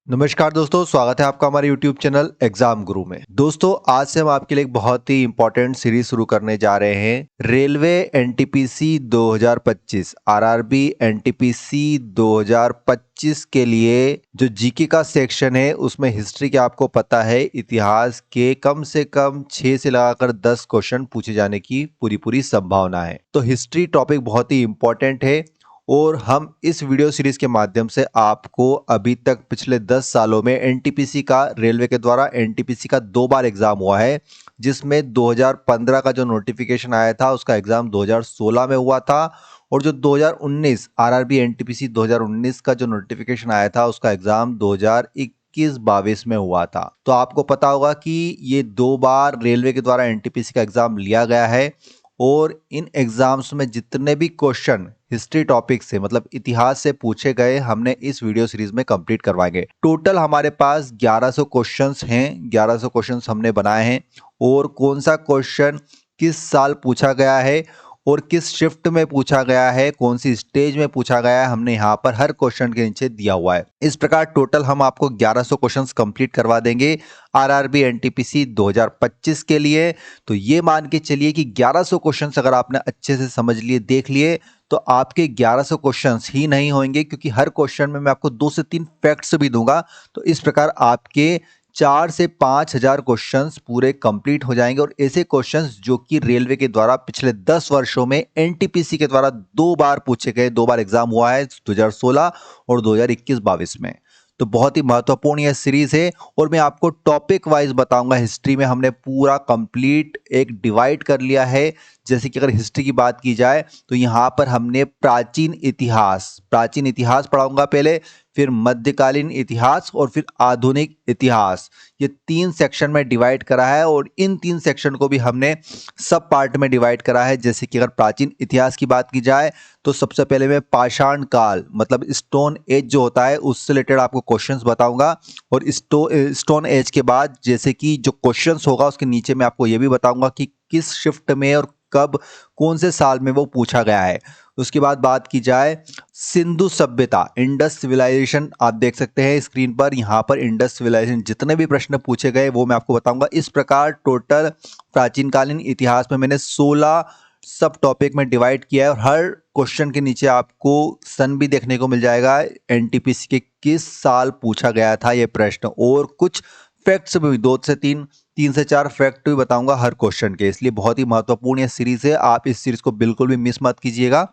नमस्कार दोस्तों, स्वागत है आपका हमारे YouTube चैनल एग्जाम गुरु में। दोस्तों, आज से हम आपके लिए एक बहुत ही इंपॉर्टेंट सीरीज शुरू करने जा रहे हैं। रेलवे एनटीपीसी 2025 आरआरबी एनटीपीसी 2025 के लिए जो जीके का सेक्शन है उसमें हिस्ट्री के आपको पता है इतिहास के कम से कम 6 से लगाकर 10 क्वेश्चन पूछे जाने की पूरी संभावना है। तो हिस्ट्री टॉपिक बहुत ही इंपॉर्टेंट है और हम इस वीडियो सीरीज के माध्यम से आपको अभी तक पिछले 10 सालों में एनटीपीसी का रेलवे के द्वारा एनटीपीसी का 2 बार एग्जाम हुआ है, जिसमें 2015 का जो नोटिफिकेशन आया था उसका एग्जाम 2016 में हुआ था और जो 2019 आरआरबी एनटीपीसी 2019 का जो नोटिफिकेशन आया था उसका एग्जाम 2021-22 में हुआ था। तो आपको पता होगा कि ये 2 बार रेलवे के द्वारा एनटीपीसी का एग्जाम लिया गया है और इन एग्जाम्स में जितने भी क्वेश्चन हिस्ट्री टॉपिक से मतलब इतिहास से पूछे गए हमने इस वीडियो सीरीज में कंप्लीट करवाएंगे। टोटल हमारे पास 1100 क्वेश्चंस हैं, 1100 क्वेश्चंस हमने बनाए हैं और कौन सा क्वेश्चन किस साल पूछा गया है और किस शिफ्ट में पूछा गया है, कौन सी स्टेज में पूछा गया है, हमने यहाँ पर हर क्वेश्चन के नीचे दिया हुआ है। इस प्रकार टोटल हम आपको 1100 क्वेश्चंस कंप्लीट करवा देंगे आरआरबी एनटीपीसी 2025 के लिए। तो ये मान के चलिए कि 1100 क्वेश्चंस अगर आपने अच्छे से समझ लिए, देख लिए, तो आपके 1100 क्वेश्चंस ही नहीं होंगे, क्योंकि हर क्वेश्चन में मैं आपको 2 से 3 फैक्ट्स भी दूंगा। तो इस प्रकार आपके 4 से 5,000 क्वेश्चंस पूरे कंप्लीट हो जाएंगे और ऐसे क्वेश्चंस जो कि रेलवे के द्वारा पिछले 10 वर्षों में एनटीपीसी के द्वारा 2 बार पूछे गए, 2 बार एग्जाम हुआ है, 2016 और 2021-22 में। तो बहुत ही महत्वपूर्ण यह सीरीज है और मैं आपको टॉपिक वाइज बताऊंगा। हिस्ट्री में हमने पूरा कंप्लीट एक डिवाइड कर लिया है। जैसे कि अगर हिस्ट्री की बात की जाए तो यहाँ पर हमने प्राचीन इतिहास पढ़ाऊंगा पहले, फिर मध्यकालीन इतिहास और फिर आधुनिक इतिहास। ये 3 सेक्शन में डिवाइड करा है और इन 3 सेक्शन को भी हमने सब पार्ट में डिवाइड करा है। जैसे कि अगर प्राचीन इतिहास की बात की जाए तो सबसे पहले मैं पाषाण काल मतलब स्टोन एज जो होता है उससे रिलेटेड आपको क्वेश्चंस बताऊंगा और स्टोन एज के बाद जैसे कि जो क्वेश्चंस होगा उसके नीचे मैं आपको ये भी बताऊंगा कि किस शिफ्ट में और कब कौन से साल में वो पूछा गया है। उसके बाद बात की जाए सिंधु सभ्यता, इंडस सिविलाइजेशन, आप देख सकते हैं स्क्रीन पर, यहाँ पर इंडस सिविलाइजेशन जितने भी प्रश्न पूछे गए वो मैं आपको बताऊंगा। इस प्रकार टोटल प्राचीन कालीन इतिहास में मैंने 16 सब टॉपिक में डिवाइड किया है और हर क्वेश्चन के नीचे आपको सन भी देखने को मिल जाएगा एनटीपीसी के किस साल पूछा गया था ये प्रश्न, और कुछ फैक्ट्स भी 2 से 3 से 4 फैक्ट भी बताऊंगा हर क्वेश्चन के। इसलिए बहुत ही महत्वपूर्ण ये सीरीज है, आप इस सीरीज को बिल्कुल भी मिस मत कीजिएगा।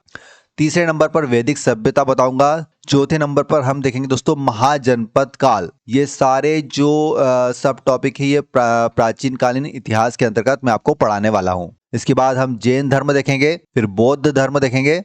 तीसरे नंबर पर वैदिक सभ्यता बताऊंगा। चौथे नंबर पर हम देखेंगे दोस्तों महाजनपद काल। ये सारे जो सब टॉपिक है ये प्राचीन कालीन इतिहास के अंतर्गत मैं आपको पढ़ाने वाला हूं। इसके बाद हम जैन धर्म देखेंगे, फिर बौद्ध धर्म देखेंगे,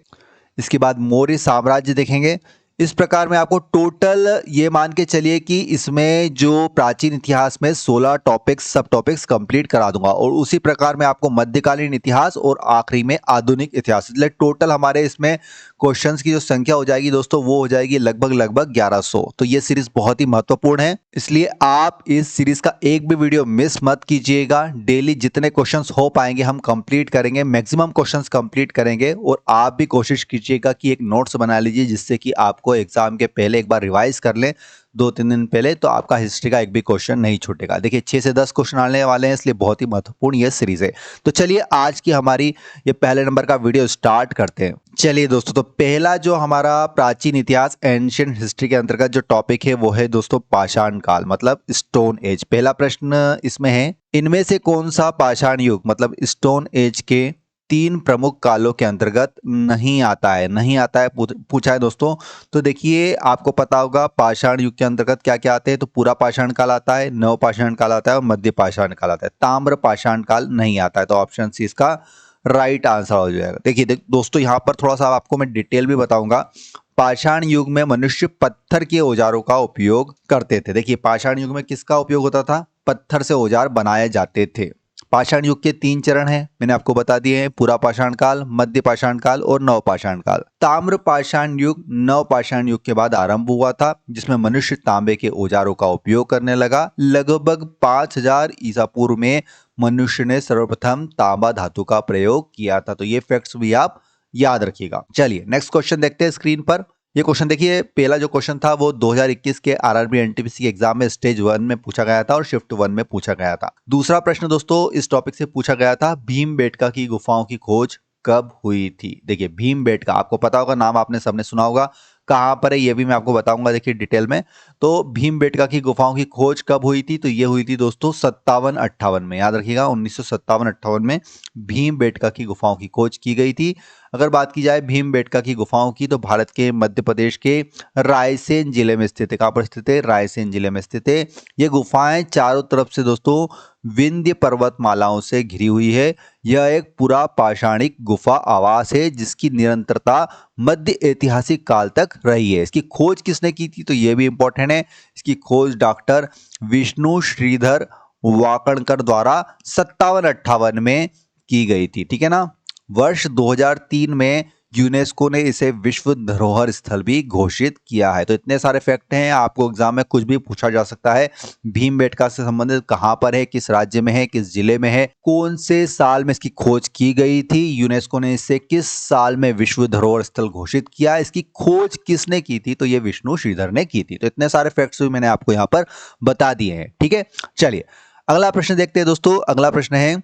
इसके बाद मौर्य साम्राज्य देखेंगे। इस प्रकार में आपको टोटल ये मान के चलिए कि इसमें जो प्राचीन इतिहास में 16 टॉपिक्स सब टॉपिक्स कंप्लीट करा दूंगा और उसी प्रकार में आपको मध्यकालीन इतिहास और आखिरी में आधुनिक इतिहास। इसलिए टोटल हमारे इसमें क्वेश्चंस की जो संख्या हो जाएगी दोस्तों वो हो जाएगी लगभग 1100। तो ये सीरीज बहुत ही महत्वपूर्ण है, इसलिए आप इस सीरीज का एक भी वीडियो मिस मत कीजिएगा। डेली जितने क्वेश्चंस हो पाएंगे हम कंप्लीट करेंगे, मैक्सिमम क्वेश्चंस कंप्लीट करेंगे और आप भी कोशिश कीजिएगा कि एक नोट्स बना लीजिए जिससे कि आपको एग्जाम के पहले एक बार रिवाइज कर लें 2-3 दिन पहले, तो आपका हिस्ट्री का एक भी क्वेश्चन नहीं छूटेगा। देखिए 6 से 10 क्वेश्चन आने वाले हैं, इसलिए बहुत ही महत्वपूर्ण यह सीरीज है। तो चलिए आज की हमारी ये पहले नंबर का वीडियो स्टार्ट करते हैं। चलिए दोस्तों, तो पहला जो हमारा प्राचीन इतिहास एंशिएंट हिस्ट्री के अंतर्गत जो टॉपिक है वो है दोस्तों पाषाण काल मतलब स्टोन एज। पहला प्रश्न इसमें है, इनमें से कौन सा पाषाण युग मतलब स्टोन एज के 3 प्रमुख कालों के अंतर्गत नहीं आता है पूछा है दोस्तों। तो देखिए आपको पता होगा पाषाण युग के अंतर्गत क्या क्या आते हैं। तो पूरा पाषाण काल आता है, नव पाषाण काल आता है और मध्य पाषाण काल आता है। ताम्र पाषाण काल नहीं आता है, तो ऑप्शन सी इसका राइट आंसर हो जाएगा। देखिए दोस्तों यहाँ पर थोड़ा सा आपको मैं डिटेल भी बताऊंगा। पाषाण युग में मनुष्य पत्थर के औजारों का उपयोग करते थे। देखिए पाषाण युग में किसका उपयोग होता था, पत्थर से औजार बनाए जाते थे। पाषाण युग के 3 चरण हैं, मैंने आपको बता दिए हैं, पूरा पाषाण काल, मध्य पाषाण काल और नव पाषाण काल। ताम्र पाषाण युग नव पाषाण युग के बाद आरंभ हुआ था, जिसमें मनुष्य तांबे के औजारों का उपयोग करने लगा। लगभग 5000 ईसा पूर्व में मनुष्य ने सर्वप्रथम तांबा धातु का प्रयोग किया था। तो ये फैक्ट्स भी आप याद रखिएगा। चलिए नेक्स्ट क्वेश्चन देखते हैं स्क्रीन पर। ये क्वेश्चन देखिए, पहला जो क्वेश्चन था वो 2021 के आरआरबी एनटीपीसी के एग्जाम में स्टेज 1 में पूछा गया था और शिफ्ट 1 में पूछा गया था। दूसरा प्रश्न दोस्तों इस टॉपिक से पूछा गया था, भीमबेटका की गुफाओं की खोज कब हुई थी। देखिए भीमबेटका आपको पता होगा, नाम आपने सबने सुना होगा, कहां पर है ये भी मैं आपको बताऊंगा देखिए डिटेल में। तो भीमबेटका की गुफाओं की खोज कब हुई थी, तो ये हुई थी दोस्तों 57-58 में, याद रखिएगा 1957-58 में भीमबेटका की गुफाओं की खोज की गई थी। अगर बात की जाए भीमबेटका की गुफाओं की, तो भारत के मध्य प्रदेश के रायसेन जिले में स्थित है। कहां पर स्थित है, रायसेन जिले में स्थित है। ये गुफाएं चारों तरफ से दोस्तों विंध्य पर्वतमालाओं से घिरी हुई है। यह एक पूरा पाषाणिक गुफा आवास है जिसकी निरंतरता मध्य ऐतिहासिक काल तक रही है। इसकी खोज किसने की थी, तो यह भी इंपॉर्टेंट है। इसकी खोज डॉक्टर विष्णु श्रीधर वाकणकर द्वारा 57-58 में की गई थी, ठीक है ना। वर्ष 2003 में यूनेस्को ने इसे विश्व धरोहर स्थल भी घोषित किया है। तो इतने सारे फैक्ट हैं, आपको एग्जाम में कुछ भी पूछा जा सकता है। भीमबेटका से संबंधित कहां पर है, किस राज्य में है, किस जिले में है, कौन से साल में इसकी खोज की गई थी, यूनेस्को ने इसे किस साल में विश्व धरोहर स्थल घोषित किया, इसकी खोज किसने की थी, तो ये विष्णु श्रीधर ने की थी। तो इतने सारे फैक्ट्स भी मैंने आपको यहाँ पर बता दिए हैं, ठीक है। चलिए अगला प्रश्न देखते हैं दोस्तों। अगला प्रश्न है,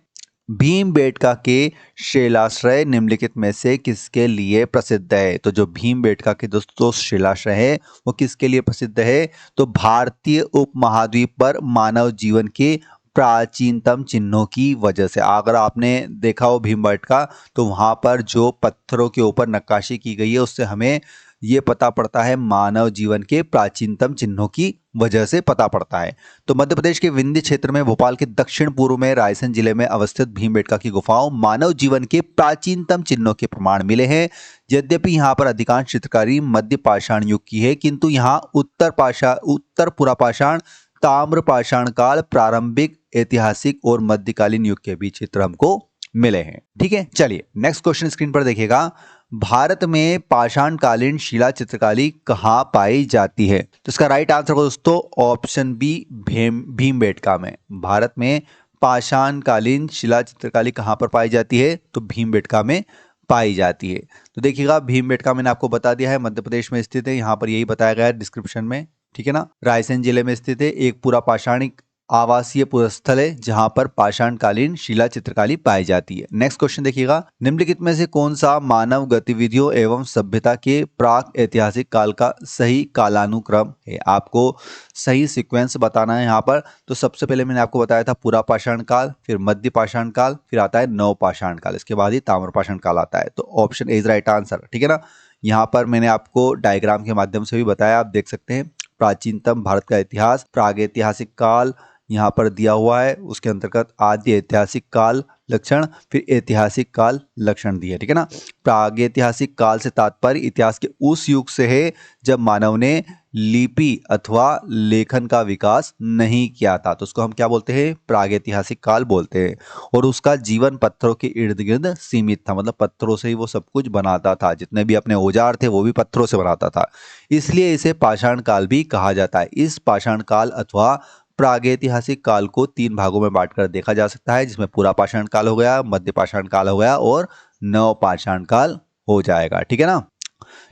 भीमबेटका के शिलाश्रय निम्नलिखित में से किसके लिए प्रसिद्ध है। तो जो भीमबेटका के दोस्तों शिलाश्रय है वो किसके लिए प्रसिद्ध है, तो भारतीय उपमहाद्वीप पर मानव जीवन के प्राचीनतम चिन्हों की वजह से। अगर आपने देखा हो भीमबेटका, तो वहां पर जो पत्थरों के ऊपर नक्काशी की गई है उससे हमें ये पता पड़ता है, मानव जीवन के प्राचीनतम चिन्हों की वजह से पता पड़ता है। तो मध्य प्रदेश के विंध्य क्षेत्र में भोपाल के दक्षिण पूर्व में रायसेन जिले में अवस्थित भीमबेटका की गुफाओं मानव जीवन के प्राचीनतम चिन्हों के प्रमाण मिले हैं। यद्यपि यहाँ पर अधिकांश चित्रकारी मध्य पाषाण युग की है, किंतु यहाँ उत्तर पुरा पाषाण, ताम्र पाषाण काल, प्रारंभिक ऐतिहासिक और मध्यकालीन युग के भी चित्र हमको मिले हैं, ठीक है। चलिए नेक्स्ट क्वेश्चन स्क्रीन पर देखिएगा, भारत में पाषाणकालीन शिला चित्रकारी कहाँ पाई जाती है। तो इसका राइट आंसर हो दोस्तों ऑप्शन बी, भीमबेटका में। भारत में पाषाणकालीन शिला चित्रकारी कहाँ पर पाई जाती है, तो भीमबेटका में पाई जाती है। तो देखिएगा भीमबेटका मैंने आपको बता दिया है, मध्य प्रदेश में स्थित है, यहाँ पर यही बताया गया है डिस्क्रिप्शन में, ठीक है ना। रायसेन जिले में स्थित है, एक पूरा पाषाणिक आवासीय पुरस्थल है जहां पर पाषाणकालीन शिला चित्रकारी पाई जाती है। नेक्स्ट क्वेश्चन देखिएगा, निम्नलिखित में से कौन सा मानव गतिविधियों एवं सभ्यता के प्राक ऐतिहासिक काल का सही कालानुक्रम है। आपको सही सीक्वेंस बताना है यहाँ पर। तो सबसे पहले मैंने आपको बताया था पूरा पाषाण काल, फिर मध्य पाषाण काल, फिर आता है नव पाषाण काल, इसके बाद ही ताम्र पाषाण काल आता है। तो option A is right answer, ठीक है ना। यहाँ पर मैंने आपको डायग्राम के माध्यम से भी बताया, आप देख सकते हैं। प्राचीनतम भारत का इतिहास, प्रागैतिहासिक काल यहाँ पर दिया हुआ है, उसके अंतर्गत आदि ऐतिहासिक काल लक्षण, फिर ऐतिहासिक काल लक्षण दिए, ठीक है ना। प्रागैतिहासिक काल से तात्पर्य इतिहास के उस युग से है जब मानव ने लिपि अथवा लेखन का विकास नहीं किया था, तो उसको हम क्या बोलते हैं, प्रागैतिहासिक काल बोलते हैं। और उसका जीवन पत्थरों के इर्द गिर्द सीमित था, मतलब पत्थरों से ही वो सब कुछ बनाता था, जितने भी अपने औजार थे वो भी पत्थरों से बनाता था, इसलिए इसे पाषाण काल भी कहा जाता है। इस पाषाण काल अथवा प्रागैतिहासिक काल को 3 भागों में बांटकर देखा जा सकता है, जिसमें पूरा पाषाण काल हो गया, मध्य पाषाण काल हो गया और नव पाषाण काल हो जाएगा, ठीक है ना।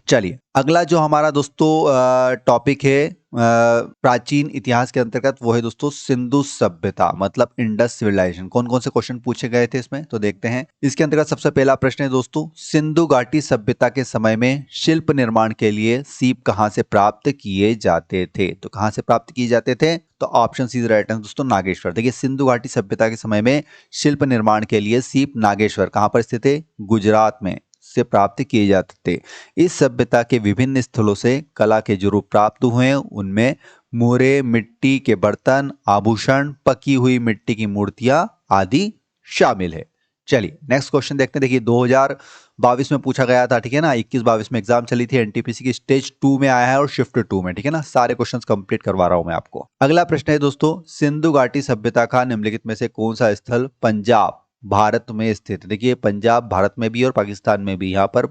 चलिए अगला जो हमारा दोस्तों टॉपिक है प्राचीन इतिहास के अंतर्गत, वो है दोस्तों सिंधु सभ्यता, मतलब इंडस सिविलाइजेशन। कौन कौन से क्वेश्चन पूछे गए थे इसमें, तो देखते हैं। इसके अंतर्गत सबसे पहला प्रश्न है दोस्तों, सिंधु घाटी सभ्यता के समय में शिल्प निर्माण के लिए सीप कहां से प्राप्त किए जाते थे। तो कहां से प्राप्त किए जाते थे, तो ऑप्शन सी राइट है दोस्तों, नागेश्वर। देखिए सिंधु घाटी सभ्यता के समय में शिल्प निर्माण के लिए सीप नागेश्वर कहां पर स्थित है, गुजरात में से प्राप्त किए जाते थे। इस सभ्यता के विभिन्न स्थलों से कला के जो रूप प्राप्त हुए हैं उनमें मोहरे, मिट्टी के बर्तन, आभूषण, पकी हुई मिट्टी की मूर्तियां आदि शामिल है। चलिए नेक्स्ट क्वेश्चन देखते हैं। देखिए 2022 में पूछा गया था, ठीक है ना। 21-22 में एग्जाम चली थी, एनटीपीसी की स्टेज 2 में आया है और शिफ्ट 2 में, ठीक है ना। सारे क्वेश्चंस कंप्लीट करवा रहा हूं मैं आपको। अगला प्रश्न है दोस्तों, सिंधु घाटी सभ्यता का निम्नलिखित में से कौन सा स्थल पंजाब भारत में स्थित है। देखिए पंजाब भारत में भी और पाकिस्तान में भी, यहाँ पर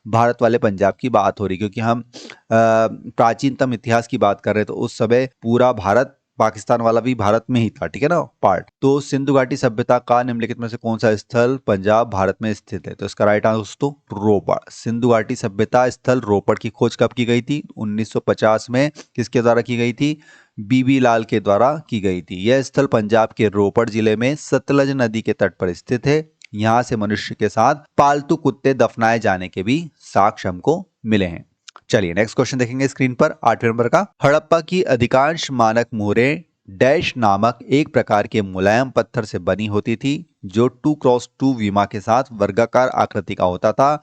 भारत वाले पंजाब की बात हो रही, क्योंकि हम प्राचीनतम इतिहास की बात कर रहे हैं, तो उस समय पूरा भारत पाकिस्तान वाला भी भारत में ही था, ठीक है ना, पार्ट। तो सिंधु घाटी सभ्यता का निम्नलिखित में से कौन सा स्थल पंजाब भारत में स्थित है? तो इसका राइट आंसर दोस्तों रोपड़। सिंधु घाटी सभ्यता स्थल रोपड़ की खोज कब की गई थी? 1950 में। किसके द्वारा की गई थी? बीबी लाल के द्वारा की गई थी। यह स्थल पंजाब के रोपड़ जिले में सतलज नदी के तट पर स्थित है। यहाँ से मनुष्य के साथ पालतू कुत्ते दफनाए जाने के भी साक्ष्य हमको मिले हैं। चलिए नेक्स्ट क्वेश्चन देखेंगे स्क्रीन पर 8वें नंबर का। हड़प्पा की अधिकांश मानक मोहरें डैश नामक एक प्रकार के मुलायम पत्थर से बनी होती थी, जो 2x2 विमा के साथ वर्गाकार आकृति का होता था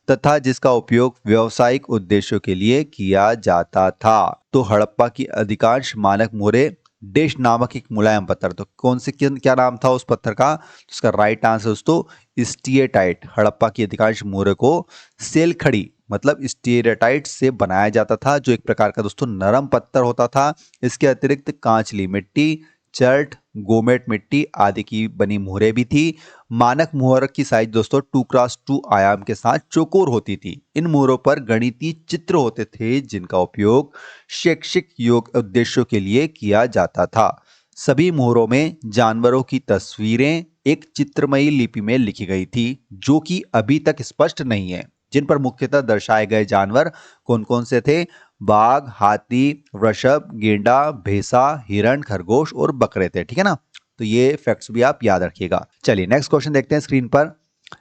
तथा जिसका उपयोग व्यावसायिक उद्देश्यों के लिए किया जाता था। तो हड़प्पा की अधिकांश मानक मोहरें डैश नामक एक मुलायम पत्थर, तो कौन से क्या नाम था उस पत्थर का? तो उसका राइट आंसर दोस्तों स्टीएटाइट। हड़प्पा की अधिकांश मोहरें को सेलखड़ी मतलब स्टीएटाइट से बनाया जाता था, जो एक प्रकार का दोस्तों नरम पत्थर होता था। इसके अतिरिक्त कांचली मिट्टी, चर्ट, गोमेट मिट्टी आदि की बनी मोहरें भी थी। मानक मोहर की साइज दोस्तों 2x2 आयाम के साथ चौकोर होती थी। इन मोहरों पर गणितीय चित्र होते थे जिनका उपयोग शैक्षिक योग उद्देश्यों के लिए किया जाता था। सभी मोहरों में जानवरों की तस्वीरें एक चित्रमयी लिपि में लिखी गई थी, जो कि अभी तक स्पष्ट नहीं है। जिन पर मुख्यतः दर्शाए गए जानवर कौन कौन से थे? बाघ, हाथी, वृषभ, गेंडा, भैंसा, हिरण, खरगोश और बकरे थे, ठीक है ना। तो ये फैक्ट्स भी आप याद रखिएगा। चलिए नेक्स्ट क्वेश्चन देखते हैं स्क्रीन पर।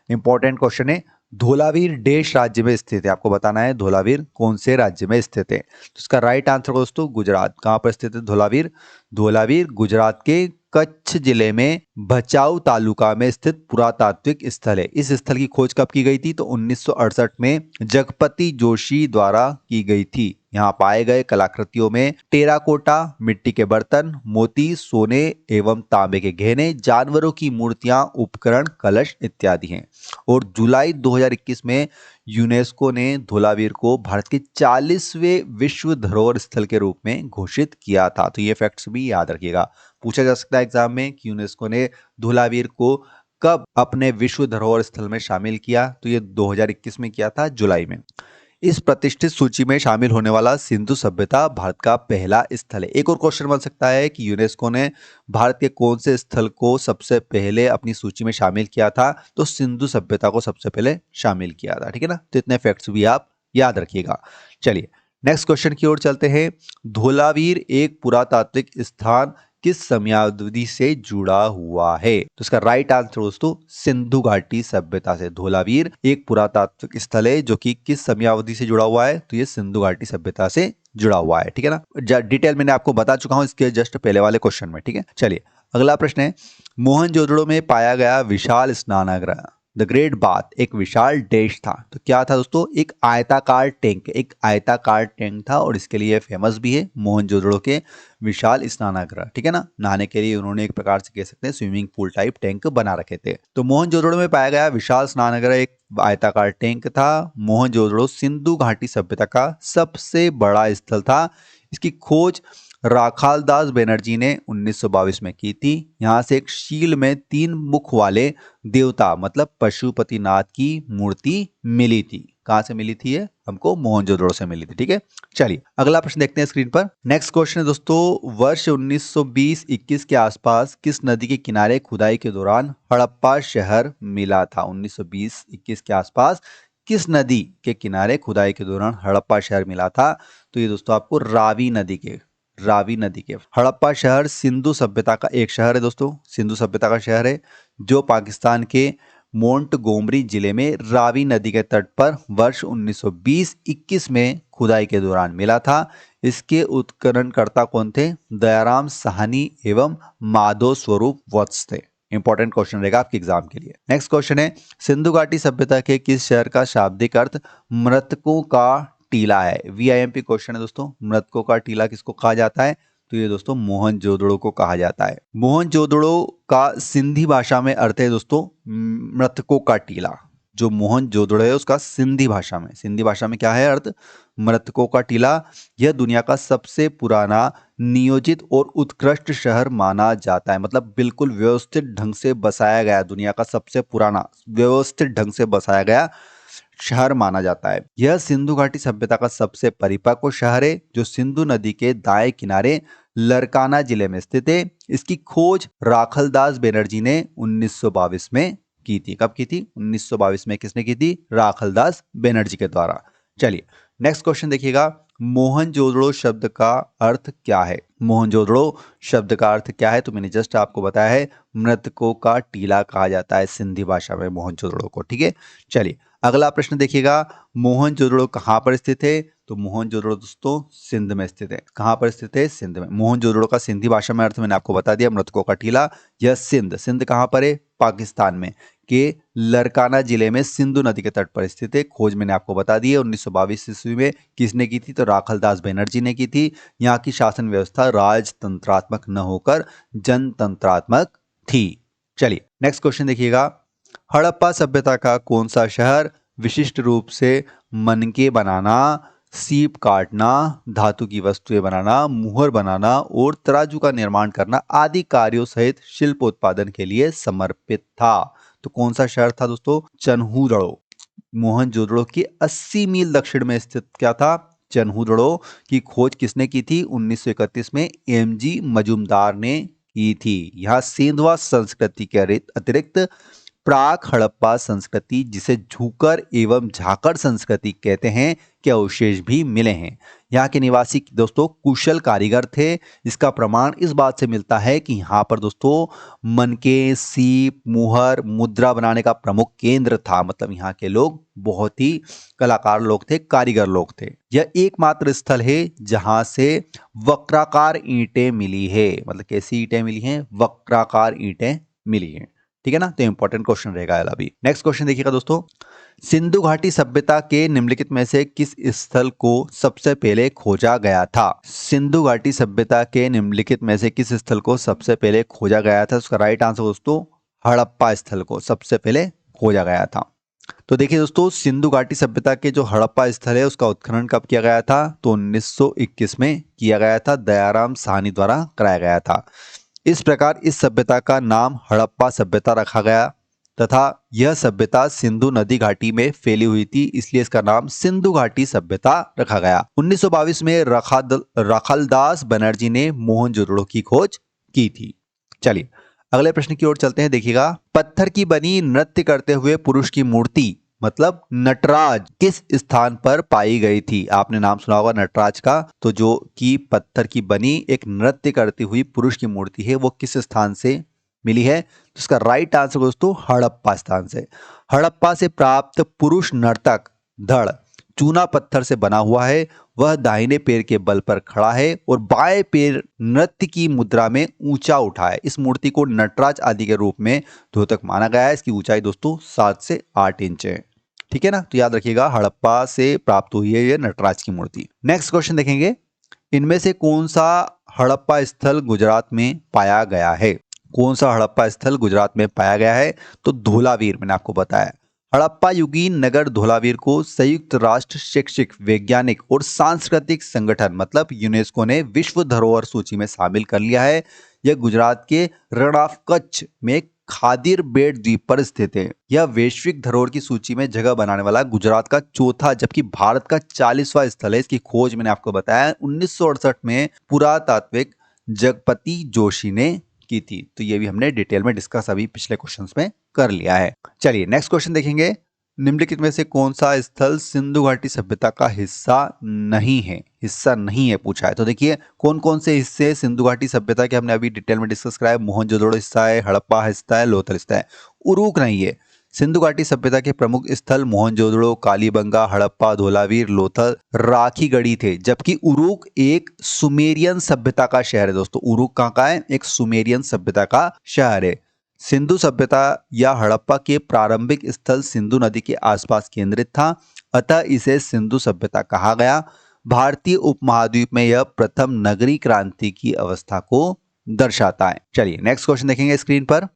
इंपॉर्टेंट क्वेश्चन है, धोलावीर देश राज्य में स्थित है। आपको बताना है धोलावीर कौन से राज्य में स्थित है। तो इसका राइट आंसर दोस्तों गुजरात। कहां पर स्थित है धोलावीर? धोलावीर गुजरात के कच्छ जिले में भचाऊ तालुका में स्थित पुरातात्विक स्थल है। इस स्थल की खोज कब की गई थी? तो 1968 में जगपति जोशी द्वारा की गई थी। यहाँ पाए गए कलाकृतियों में टेराकोटा, मिट्टी के बर्तन, मोती, सोने एवं तांबे के गहने, जानवरों की मूर्तियां, उपकरण, कलश इत्यादि हैं। और जुलाई 2021 में यूनेस्को ने धोलावीर को भारत के 40वें विश्व धरोहर स्थल के रूप में घोषित किया था। तो ये फैक्ट्स भी याद रखिएगा, पूछा जा सकता है एग्जाम में कि यूनेस्को ने धोलावीर को कब अपने विश्व धरोहर स्थल में शामिल किया? तो ये 2021 में किया था, जुलाई में। इस प्रतिष्ठित सूची में शामिल होने वाला सिंधु सभ्यता भारत का पहला स्थल है। एक और क्वेश्चन बन सकता है कि यूनेस्को ने भारत के कौन से स्थल को सबसे पहले अपनी सूची में शामिल किया था? तो सिंधु सभ्यता को सबसे पहले शामिल किया था, ठीक है ना। तो इतने फैक्ट्स भी आप याद रखिएगा। चलिए नेक्स्ट क्वेश्चन की ओर चलते हैं। धोलावीर एक पुरातात्विक स्थान किस समयावधि से जुड़ा हुआ है? तो इसका राइट आंसर दोस्तों सिंधु घाटी सभ्यता से। धोलावीर एक पुरातात्विक स्थल है जो कि किस समयावधि से जुड़ा हुआ है? तो ये सिंधु घाटी सभ्यता से जुड़ा हुआ है, ठीक है ना। डिटेल मैंने आपको बता चुका हूं इसके जस्ट पहले वाले क्वेश्चन में, ठीक है। चलिए अगला प्रश्न है, मोहनजोदड़ो में पाया गया विशाल स्नानागार द ग्रेट बाथ एक विशाल डैश था। तो क्या था दोस्तों? एक आयताकार टैंक, एक आयताकार टैंक था और इसके लिए फेमस भी है मोहनजोदड़ो के विशाल स्नानागार, ठीक है ना। नहाने के लिए उन्होंने एक प्रकार से कह सकते हैं स्विमिंग पूल टाइप टैंक बना रखे थे। तो मोहनजोदड़ो में पाया गया विशाल स्नानागार एक आयताकार टैंक था। मोहनजोदड़ो सिंधु घाटी सभ्यता का सबसे बड़ा स्थल था। इसकी खोज राखालदास बनर्जी ने 1922 में की थी। यहाँ से एक शील में 3 मुख वाले देवता मतलब पशुपतिनाथ की मूर्ति मिली थी। कहां से मिली थी? ये हमको मोहनजोदड़ो से मिली थी, ठीक है। चलिए अगला प्रश्न देखते हैं स्क्रीन पर। नेक्स्ट क्वेश्चन है दोस्तों, वर्ष 1920-21 के आसपास किस नदी के किनारे खुदाई के दौरान हड़प्पा शहर मिला था? 1920-21 के आसपास किस नदी के किनारे खुदाई के दौरान हड़प्पा शहर मिला था? तो ये दोस्तों आपको रावी नदी के हड़प्पा शहर सिंधु सभ्यता का एक शहर है दोस्तों। सिंधु सभ्यता का शहर है जो पाकिस्तान के मोंटगोमरी जिले में रावी नदी के तट पर वर्ष 1920-21 में खुदाई के दौरान मिला था। इसके उत्खननकर्ता कौन थे? दयाराम साहनी एवं माधव स्वरूप वत्स थे। इंपॉर्टेंट क्वेश्चन रहेगा आपके एग्जाम के लिए। नेक्स्ट क्वेश्चन है, सिंधु घाटी सभ्यता के किस शहर का शाब्दिक अर्थ मृतकों का टीला है? VIMP क्वेश्चन है दोस्तों। मृतकों का टीला किसको कहा जाता है? तो ये दोस्तों मोहनजोदड़ो को कहा जाता है। मोहनजोदड़ो का सिंधी भाषा में अर्थ है दोस्तों मृतकों का टीला। जो मोहनजोदड़ो है उसका सिंधी भाषा में क्या है अर्थ? मृतकों का टीला। यह दुनिया का सबसे पुराना नियोजित और उत्कृष्ट शहर माना जाता है। मतलब बिल्कुल व्यवस्थित ढंग से बसाया गया, दुनिया का सबसे पुराना व्यवस्थित ढंग से बसाया गया शहर माना जाता है। यह सिंधु घाटी सभ्यता का सबसे परिपक्व शहर है जो सिंधु नदी के दाएं किनारे लरकाना जिले में स्थित है। इसकी खोज राखलदास बनर्जी ने 1922 में की थी। कब की थी? 1922 में। किसने की थी? राखलदास बनर्जी के द्वारा। चलिए नेक्स्ट क्वेश्चन देखिएगा, मोहनजोदड़ो शब्द का अर्थ क्या है? मोहनजोदड़ो शब्द का अर्थ क्या है? तो मैंने जस्ट आपको बताया है, मृतकों का टीला कहा जाता है सिंधी भाषा में मोहनजोदड़ो को। ठीक है, चलिए अगला प्रश्न देखिएगा, मोहनजोदड़ो कहाँ पर स्थित है? तो मोहनजोदड़ो दोस्तों सिंध में स्थित है। कहाँ पर स्थित है? सिंध में। मोहनजोदड़ो का सिंधी भाषा में अर्थ मैंने आपको बता दिया, मृतकों का टीला। यह सिंध कहाँ पर है? पाकिस्तान में के लरकाना जिले में सिंधु नदी के तट पर स्थित है। खोज मैंने आपको बता दी है 1922 ईस्वी में। किसने की थी? तो राखलदास बनर्जी ने की थी। यहाँ की शासन व्यवस्था राजतंत्रात्मक न होकर जनतंत्रात्मक थी। चलिए नेक्स्ट क्वेश्चन देखिएगा, हड़प्पा सभ्यता का कौन सा शहर विशिष्ट रूप से मनके बनाना, सीप काटना, धातु की वस्तुएं बनाना, मुहर बनाना और तराजू का निर्माण करना आदि कार्यों सहित शिल्प उत्पादन के लिए समर्पित था? तो कौन सा शहर था दोस्तों? चन्हुदड़ो। मोहनजोदड़ो के 80 मील दक्षिण में स्थित क्या था? चन्हुदड़ो की खोज किसने की थी? 1931 में एमजी मजूमदार ने की थी। यहाँ सेंधवा संस्कृति के अतिरिक्त प्राक हड़प्पा संस्कृति, जिसे झूकर एवं झाकर संस्कृति कहते हैं, के अवशेष भी मिले हैं। यहाँ के निवासी दोस्तों कुशल कारीगर थे। इसका प्रमाण इस बात से मिलता है कि यहाँ पर दोस्तों मनके, सीप, मुहर, मुद्रा बनाने का प्रमुख केंद्र था। मतलब यहाँ के लोग बहुत ही कलाकार लोग थे, कारीगर लोग थे। यह एकमात्र स्थल है जहां से वक्राकार ईंटें मिली है। मतलब कैसी ईंटें मिली हैं? वक्राकार ईंटें मिली हैं। ठीक है ना, तो इंपॉर्टेंट क्वेश्चन रहेगा अभी। नेक्स्ट क्वेश्चन देखिएगा दोस्तों, सिंधु घाटी सभ्यता के निम्नलिखित में से किस स्थल को सबसे पहले खोजा गया था? सिंधु घाटी सभ्यता के निम्नलिखित में से किस स्थल को सबसे पहले खोजा गया था? उसका राइट आंसर दोस्तों हड़प्पा स्थल को सबसे पहले खोजा गया था। तो देखिए दोस्तों, सिंधु घाटी सभ्यता के जो हड़प्पा स्थल है उसका उत्खनन कब किया गया था? तो 1921 में किया गया था, दयाराम साहनी द्वारा कराया गया था। इस प्रकार इस सभ्यता का नाम हड़प्पा सभ्यता रखा गया तथा यह सभ्यता सिंधु नदी घाटी में फैली हुई थी, इसलिए इसका नाम सिंधु घाटी सभ्यता रखा गया। 1922 में राखलदास बनर्जी ने मोहनजोदड़ो की खोज की थी। चलिए अगले प्रश्न की ओर चलते हैं। देखिएगा, पत्थर की बनी नृत्य करते हुए पुरुष की मूर्ति मतलब नटराज किस स्थान पर पाई गई थी? आपने नाम सुना होगा नटराज का। तो जो कि पत्थर की बनी एक नृत्य करती हुई पुरुष की मूर्ति है, वो किस स्थान से मिली है? तो इसका राइट आंसर दोस्तों हड़प्पा स्थान से। हड़प्पा से प्राप्त पुरुष नर्तक धड़ चूना पत्थर से बना हुआ है। वह दाहिने पैर के बल पर खड़ा है और बाएं पैर नृत्य की मुद्रा में ऊंचा उठा है। इस मूर्ति को नटराज आदि के रूप में द्योतक माना गया है। इसकी ऊंचाई दोस्तों 7 से 8 इंच है। ठीक है ना, तो याद रखिएगा हड़प्पा से प्राप्त हुई है ये नटराज की मूर्ति। नेक्स्ट क्वेश्चन देखेंगे, इनमें से कौन सा हड़प्पा स्थल गुजरात में पाया गया है? कौन सा हड़प्पा स्थल गुजरात में पाया गया है? तो धोलावीर, मैंने आपको बताया। हड़प्पा युगीन नगर धोलावीर को संयुक्त राष्ट्र शैक्षिक, वैज्ञानिक और सांस्कृतिक संगठन मतलब यूनेस्को ने विश्व धरोहर सूची में शामिल कर लिया है। यह गुजरात के रण ऑफ कच्छ में खादिर बेट द्वीप पर स्थित है। यह वैश्विक धरोहर की सूची में जगह बनाने वाला गुजरात का चौथा जबकि भारत का 40वां स्थल है। इसकी खोज मैंने आपको बताया 1968 में पुरातात्विक जगपति जोशी ने की थी। तो ये भी हमने डिटेल में डिस्कस अभी पिछले क्वेश्चंस में कर लिया है। चलिए नेक्स्ट क्वेश्चन देखेंगे, निम्नलिखित में से कौन सा स्थल सिंधु घाटी सभ्यता का हिस्सा नहीं है? हिस्सा नहीं है पूछा है। तो देखिए कौन कौन से हिस्से सिंधु घाटी सभ्यता के हमने अभी डिटेल में डिस्कस कराया। मोहनजोदड़ो हिस्सा है, हड़प्पा हिस्सा है, लोथल हिस्सा है, उरूक नहीं है। सिंधु घाटी सभ्यता के प्रमुख स्थल मोहनजोदड़ो, कालीबंगा, हड़प्पा, धोलावीर, लोथल, राखीगढ़ी थे, जबकि उरूक एक सुमेरियन सभ्यता का शहर है। दोस्तों उरूक कहाँ का है? एक सुमेरियन सभ्यता का शहर है। सिंधु सभ्यता या हड़प्पा के प्रारंभिक स्थल सिंधु नदी के आसपास केंद्रित था, अतः इसे सिंधु सभ्यता कहा गया। भारतीय उपमहाद्वीप में यह प्रथम नगरीय क्रांति की अवस्था को दर्शाता है। चलिए नेक्स्ट क्वेश्चन देखेंगे स्क्रीन पर,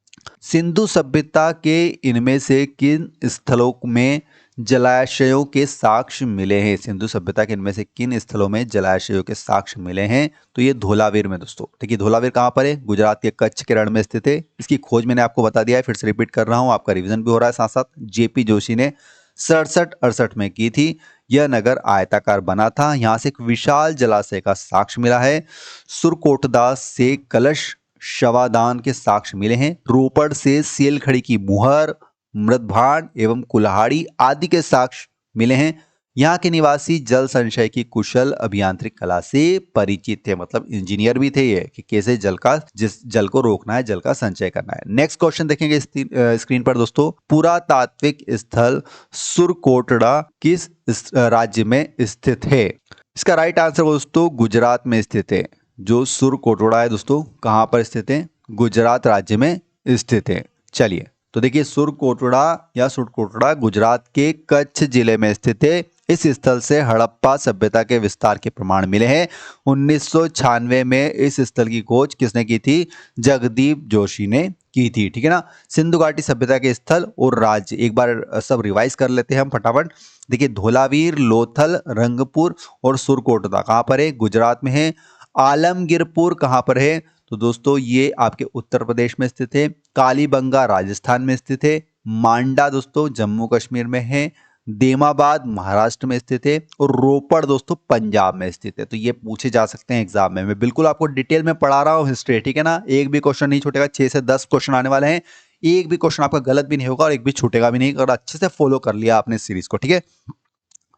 सिंधु सभ्यता के इनमें से किन स्थलों में जलाशयों के साक्ष्य मिले हैं? सिंधु सभ्यता के इनमें से किन स्थलों में जलाशयों के साक्ष्य मिले हैं? तो ये धोलावीर में दोस्तों। देखिए धोलावीर कहाँ पर है? गुजरात के कच्छ के रण में स्थित है। इसकी खोज मैंने आपको बता दिया है, फिर से रिपीट कर रहा हूँ, आपका रिवीजन भी हो रहा है साथ साथ। जेपी जोशी ने 67-68 में की थी। यह नगर आयताकार बना था। यहाँ से एक विशाल जलाशय का साक्ष्य मिला है। सुरकोटदास से कलश शवादान के साक्ष्य मिले हैं। रोपड़ से सेलखड़ी की मुहर, मृदभांड एवं कुल्हाड़ी आदि के साक्ष्य मिले हैं। यहाँ के निवासी जल संचय की कुशल अभियांत्रिक कला से परिचित थे, मतलब इंजीनियर भी थे ये कि कैसे जल को रोकना है, जल का संचय करना है। नेक्स्ट क्वेश्चन देखेंगे स्क्रीन पर दोस्तों। पुरातात्विक स्थल सुरकोटड़ा किस राज्य में स्थित है? इसका राइट आंसर दोस्तों गुजरात में स्थित है। जो सुरकोटड़ा है दोस्तों कहाँ पर स्थित है? गुजरात राज्य में स्थित है। चलिए तो देखिए सुरकोटड़ा या सुरकोटड़ा गुजरात के कच्छ जिले में स्थित है। इस स्थल से हड़प्पा सभ्यता के विस्तार के प्रमाण मिले हैं। 1996 में इस स्थल की खोज किसने की थी? जगदीप जोशी ने की थी। ठीक है ना। सिंधु घाटी सभ्यता के स्थल और राज्य एक बार सब रिवाइज कर लेते हैं हम फटाफट। देखिए धोलावीर, लोथल, रंगपुर और सुरकोटड़ा कहाँ पर है? गुजरात में है। आलमगीरपुर कहाँ पर है? तो दोस्तों ये आपके उत्तर प्रदेश में स्थित है। कालीबंगा राजस्थान में स्थित है। मांडा दोस्तों जम्मू कश्मीर में है। देमाबाद महाराष्ट्र में स्थित है। और रोपड़ दोस्तों पंजाब में स्थित है। तो ये पूछे जा सकते हैं एग्जाम में। मैं बिल्कुल आपको डिटेल में पढ़ा रहा हूँ हिस्ट्री, ठीक है ना। एक भी क्वेश्चन नहीं छूटेगा। 6 से 10 क्वेश्चन आने वाले हैं। एक भी क्वेश्चन आपका गलत भी नहीं होगा और एक भी छूटेगा भी नहीं, अगर अच्छे से फॉलो कर लिया आपने सीरीज को, ठीक है।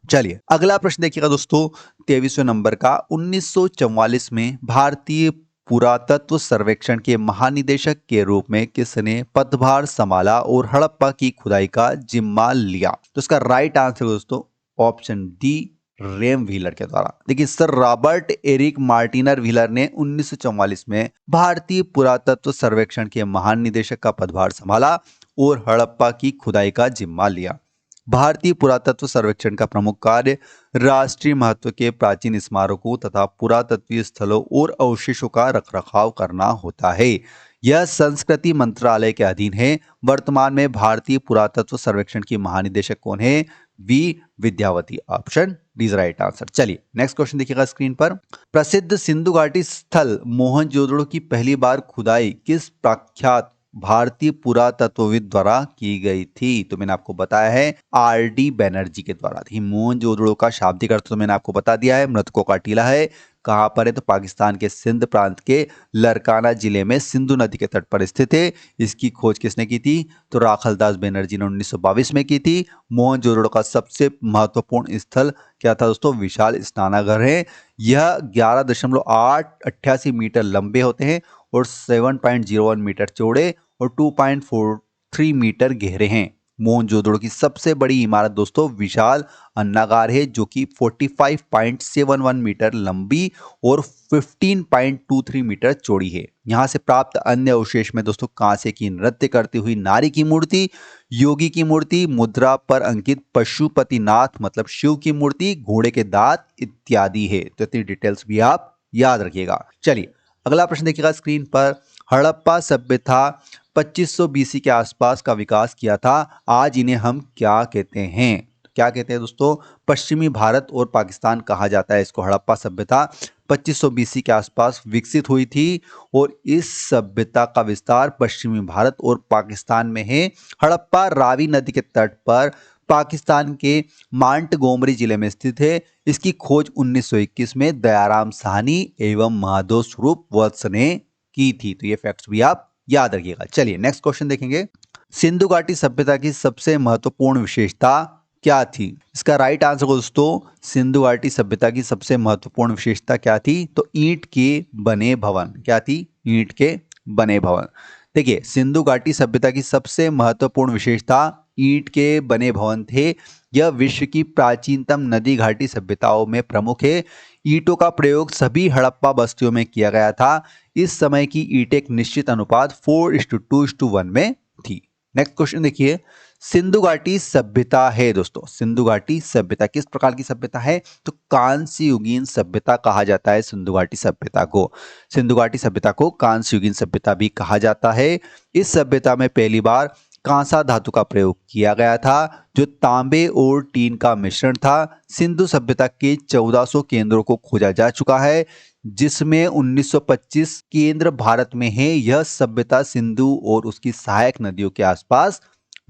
चलिए अगला प्रश्न देखिएगा दोस्तों 23वें नंबर का। 1944 में भारतीय पुरातत्व सर्वेक्षण के महानिदेशक के रूप में किसने पदभार संभाला और हड़प्पा की खुदाई का जिम्मा लिया? तो इसका राइट आंसर दोस्तों ऑप्शन डी, रेम व्हीलर के द्वारा। देखिए सर रॉबर्ट एरिक मार्टिनर व्हीलर ने 1944 में भारतीय पुरातत्व सर्वेक्षण के महानिदेशक का पदभार संभाला और हड़प्पा की खुदाई का जिम्मा लिया। भारतीय पुरातत्व सर्वेक्षण का प्रमुख कार्य राष्ट्रीय महत्व के प्राचीन स्मारकों तथा पुरातत्वीय स्थलों और अवशेषों का रखरखाव करना होता है। यह संस्कृति मंत्रालय के अधीन है। वर्तमान में भारतीय पुरातत्व सर्वेक्षण की महानिदेशक कौन है? V Vidyavathi. Option D is right answer. चलिए नेक्स्ट क्वेश्चन देखिएगा स्क्रीन पर। प्रसिद्ध सिंधु घाटी स्थल मोहनजोदड़ो की पहली बार खुदाई किस प्रख्यात भारतीय पुरातत्वविद द्वारा की गई थी? तो मैंने आपको बताया है आर.डी. बैनर्जी के द्वारा थी। मोहनजोदड़ो का शाब्दिक अर्थ तो मैंने आपको बता दिया है, मृतकों का टीला है। कहां पर है? तो पाकिस्तान के सिंध प्रांत के लरकाना जिले में सिंधु नदी के तट पर स्थित है। इसकी खोज किसने की थी? तो राखलदास बैनर्जी ने 1922 में की थी। मोहनजोदड़ो का सबसे महत्वपूर्ण स्थल क्या था दोस्तों? विशाल स्नानागार है। यह 11.888 मीटर लंबे होते हैं और 7.01 मीटर चौड़े और 2.43 मीटर गहरे हैं। मोहनजोदड़ो की सबसे बड़ी इमारत दोस्तों विशाल अन्नागार है, जो कि 45.71 मीटर लंबी और 15.23 मीटर चौड़ी है। यहाँ से प्राप्त अन्य अवशेष में दोस्तों कांसे की नृत्य करती हुई नारी की मूर्ति, योगी की मूर्ति, मुद्रा पर अंकित पशुपतिनाथ मतलब शिव की मूर्ति, घोड़े के दांत इत्यादि है। तो इतनी डिटेल्स भी आप याद रखिएगा। चलिए अगला प्रश्न देखिएगा स्क्रीन पर। हड़प्पा सभ्यता 2500 बीसी के आसपास का विकास किया था। आज इन्हें हम क्या कहते हैं? क्या कहते हैं दोस्तों? पश्चिमी भारत और पाकिस्तान कहा जाता है इसको। हड़प्पा सभ्यता 2500 बीसी के आसपास विकसित हुई थी और इस सभ्यता का विस्तार पश्चिमी भारत और पाकिस्तान में है। हड़प्पा रावी नदी के तट पर पाकिस्तान के मांटगोमरी जिले में स्थित है। इसकी खोज 1921 में दयाराम साहनी एवं माधव स्वरूप वत्स ने की थी। तो ये फैक्ट्स भी आप याद रखिएगा। चलिए नेक्स्ट क्वेश्चन देखेंगे। सिंधु घाटी सभ्यता की सबसे महत्वपूर्ण विशेषता क्या थी? इसका राइट आंसर दोस्तों सिंधु घाटी सभ्यता की सबसे महत्वपूर्ण विशेषता क्या थी? तो ईंट के बने भवन। क्या थी? ईंट के बने भवन। देखिए सिंधु घाटी सभ्यता की सबसे महत्वपूर्ण विशेषता ईंट के बने भवन थे। यह विश्व की प्राचीनतम नदी घाटी सभ्यताओं में प्रमुख है। ईंटों का प्रयोग सभी हड़प्पा बस्तियों में किया गया था। इस समय की ईंट एक निश्चित अनुपात 4:2:1 में थी। नेक्स्ट क्वेश्चन देखिए। सिंधु घाटी सभ्यता है दोस्तों, सिंधु घाटी सभ्यता किस प्रकार की सभ्यता है? तो कांस्य युगीन सभ्यता कहा जाता है सिंधु घाटी सभ्यता को। सिंधु घाटी सभ्यता को कांस्य युगीन सभ्यता भी कहा जाता है। इस सभ्यता में पहली बार कांसा धातु का प्रयोग किया गया था, जो तांबे और टीन का मिश्रण था। सिंधु सभ्यता के 1400 केंद्रों को खोजा जा चुका है, जिसमें 1925 केंद्र भारत में है। यह सभ्यता सिंधु और उसकी सहायक नदियों के आसपास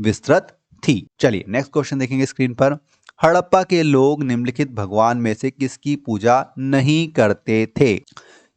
विस्तृत थी। चलिए नेक्स्ट क्वेश्चन देखेंगे स्क्रीन पर। हड़प्पा के लोग निम्नलिखित भगवान में से किसकी पूजा नहीं करते थे?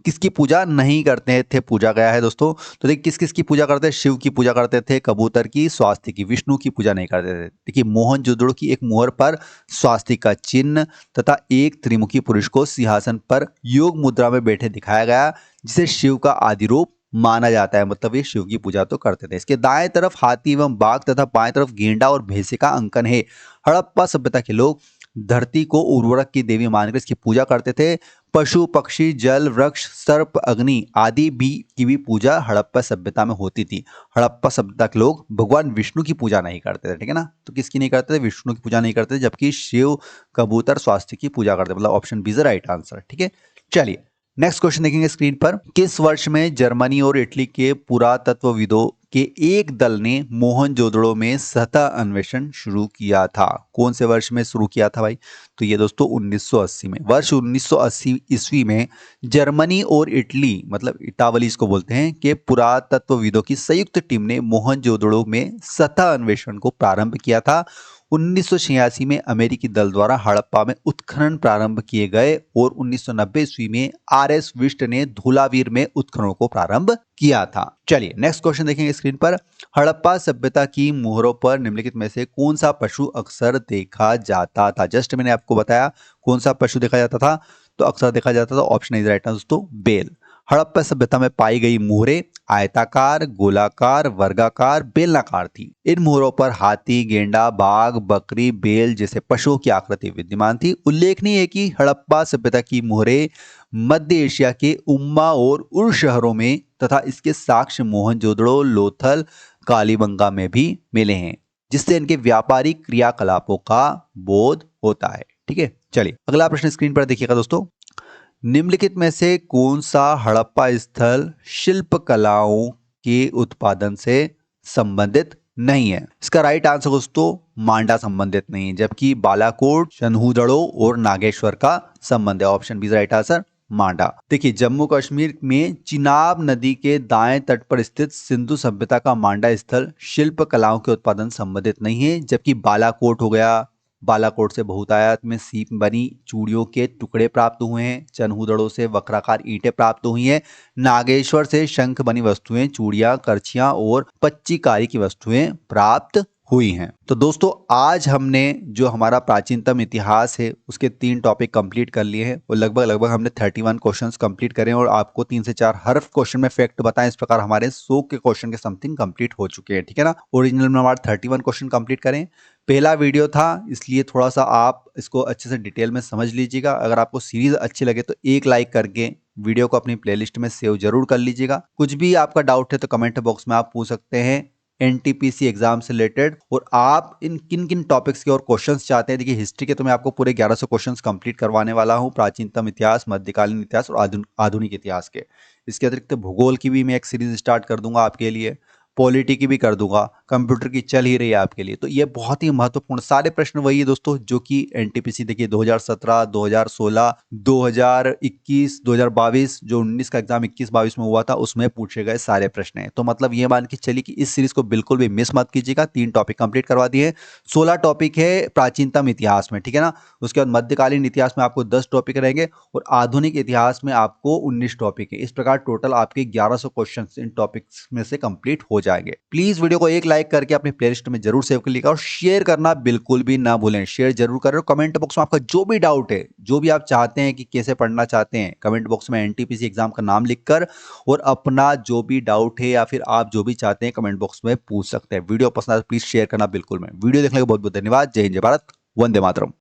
किसकी पूजा नहीं करते थे पूजा गया है दोस्तों। तो देखिए किस किस की पूजा करते थे। शिव की पूजा करते थे, कबूतर की, स्वास्तिक की। विष्णु की पूजा नहीं करते थे। देखिए मोहनजोदड़ो की एक मोहर पर स्वास्तिक का चिन्ह तथा एक त्रिमुखी पुरुष को सिंहासन पर योग मुद्रा में बैठे दिखाया गया, जिसे शिव का आदि रूप माना जाता है। मतलब ये शिव की पूजा तो करते थे। इसके दाएं तरफ हाथी एवं बाघ तथा बाएं तरफ गेंडा और भैंसे का अंकन है। हड़प्पा सभ्यता के लोग धरती को उर्वरक की देवी मानकर इसकी पूजा करते थे। पशु पक्षी जल वृक्ष सर्प अग्नि आदि भी की भी पूजा हड़प्पा सभ्यता में होती थी। हड़प्पा सभ्यता के लोग भगवान विष्णु की पूजा नहीं करते थे, ठीक है ना। तो किसकी नहीं करते थे? विष्णु की पूजा नहीं करते थे, जबकि शिव कबूतर स्वास्तिक की पूजा करते। मतलब option B is the right answer, ठीक है। चलिए नेक्स्ट क्वेश्चन देखेंगे स्क्रीन पर। किस वर्ष में जर्मनी और इटली के पुरातत्वविदों के एक दल ने मोहनजोदड़ो में सतह अन्वेषण शुरू किया था? कौन से वर्ष में शुरू किया था भाई? तो ये दोस्तों 1980 में। वर्ष 1980 ईस्वी में जर्मनी और इटली, मतलब इटावली इसको बोलते हैं, के पुरातत्वविदों की संयुक्त टीम ने मोहनजोदड़ो में सतह अन्वेषण को प्रारंभ किया था। 1986 में अमेरिकी दल द्वारा हड़प्पा में उत्खनन प्रारंभ किए गए और 1990 ईस्वी में आरएस विष्ट ने धूलावीर में उत्खननों को प्रारंभ किया था। चलिए नेक्स्ट क्वेश्चन देखेंगे स्क्रीन पर। हड़प्पा सभ्यता की मोहरों पर निम्नलिखित में से कौन सा पशु अक्सर देखा जाता था? जस्ट मैंने आपको बताया कौन सा पशु देखा जाता था, तो अक्सर देखा जाता था ऑप्शन इज राइट दोस्तों, बेल। हड़प्पा सभ्यता में पाई गई मोहरें आयताकार, गोलाकार, वर्गाकार, बेलनाकार थी। इन मोहरों पर हाथी, गेंडा, बाघ, बकरी, बेल जैसे पशुओं की आकृति विद्यमान थी। उल्लेखनीय है कि हड़प्पा सभ्यता की मोहरें मध्य एशिया के उम्मा और उर शहरों में तथा इसके साक्ष्य मोहनजोदड़ो, लोथल, कालीबंगा में भी मिले हैं, जिससे इनके व्यापारिक क्रियाकलापों का बोध होता है, ठीक है। चलिए अगला प्रश्न स्क्रीन पर देखिएगा दोस्तों। निम्नलिखित में से कौन सा हड़प्पा स्थल शिल्प कलाओं के उत्पादन से संबंधित नहीं है? इसका राइट आंसर दोस्तों मांडा संबंधित नहीं है, जबकि बालाकोट, शनहुदड़ो और नागेश्वर का संबंध है। ऑप्शन बी राइट आंसर मांडा। देखिए जम्मू कश्मीर में चिनाब नदी के दाएं तट पर स्थित सिंधु सभ्यता का मांडा स्थल शिल्प कलाओं के उत्पादन संबंधित नहीं है, जबकि बालाकोट हो गया, बालाकोट से बहुतायत में सीप बनी चूड़ियों के टुकड़े प्राप्त हुए हैं। चनहुदड़ों से वक्राकार ईंटें प्राप्त हुई हैं। नागेश्वर से शंख बनी वस्तुएं, चूड़ियां, करछियां और पच्चीकारी की वस्तुएं प्राप्त हुई हैं। तो दोस्तों आज हमने जो हमारा प्राचीनतम इतिहास है उसके 3 टॉपिक कंप्लीट कर लिए हैं और लगभग हमने 31 क्वेश्चंस कंप्लीट करें और आपको 3 से 4 हर क्वेश्चन में फैक्ट बताएं। इस प्रकार हमारे 100 के क्वेश्चन के समथिंग कंप्लीट हो चुके हैं, ठीक है ना। ओरिजिनल में हमारे 31 क्वेश्चन कंप्लीट करें। पहला वीडियो था इसलिए थोड़ा सा आप इसको अच्छे से डिटेल में समझ लीजिएगा। अगर आपको सीरीज अच्छी लगे तो एक लाइक करके वीडियो को अपनी प्लेलिस्ट में सेव जरूर कर लीजिएगा। कुछ भी आपका डाउट है तो कमेंट बॉक्स में आप पूछ सकते हैं एनटीपीसी एग्जाम से रिलेटेड, और आप इन किन किन टॉपिक्स के और क्वेश्चंस चाहते हैं। देखिए हिस्ट्री के तो मैं आपको पूरे 1100 क्वेश्चंस कंप्लीट करवाने वाला हूं, प्राचीनतम इतिहास, मध्यकालीन इतिहास और आधुनिक इतिहास के। इसके अतिरिक्त भूगोल की भी मैं एक सीरीज स्टार्ट कर दूंगा आपके लिए, पॉलिटी की भी कर दूंगा, कंप्यूटर की चल ही रही है आपके लिए। तो ये बहुत ही महत्वपूर्ण सारे प्रश्न वही है दोस्तों जो कि एनटीपीसी देखिए 2017, 2016, 2021, 2022 जो 19 का एग्जाम 21-22 में हुआ था उसमें पूछे गए सारे प्रश्न हैं। तो मतलब ये मान के चलिए कि इस सीरीज को बिल्कुल भी मिस मत कीजिएगा। 3 टॉपिक कंप्लीट करवा दिए, 16 टॉपिक है प्राचीनतम इतिहास में, ठीक है ना। उसके बाद मध्यकालीन इतिहास में आपको 10 टॉपिक रहेंगे और आधुनिक इतिहास में आपको 19 टॉपिक है। इस प्रकार टोटल आपके 1100 क्वेश्चन इन टॉपिक्स में से कंप्लीट हो जाएंगे। प्लीज वीडियो को एक लाइक करके अपनी प्लेलिस्ट में जरूर सेव कर लीजिएगा और शेयर करना बिल्कुल भी ना भूलें। शेयर जरूर करें। कमेंट बॉक्स में आपका जो भी डाउट है, जो भी आप चाहते हैं कि कैसे पढ़ना चाहते हैं, कमेंट बॉक्स में एनटीपीसी एग्जाम का नाम लिखकर और अपना जो भी डाउट है या फिर आप जो भी चाहते हैं कमेंट बॉक्स में पूछ सकते हैं। वीडियो पसंद आए तो प्लीज शेयर करना बिल्कुल में। वीडियो देखने का बहुत बहुत धन्यवाद। जय हिंद, जय भारत, वंदे मातरम।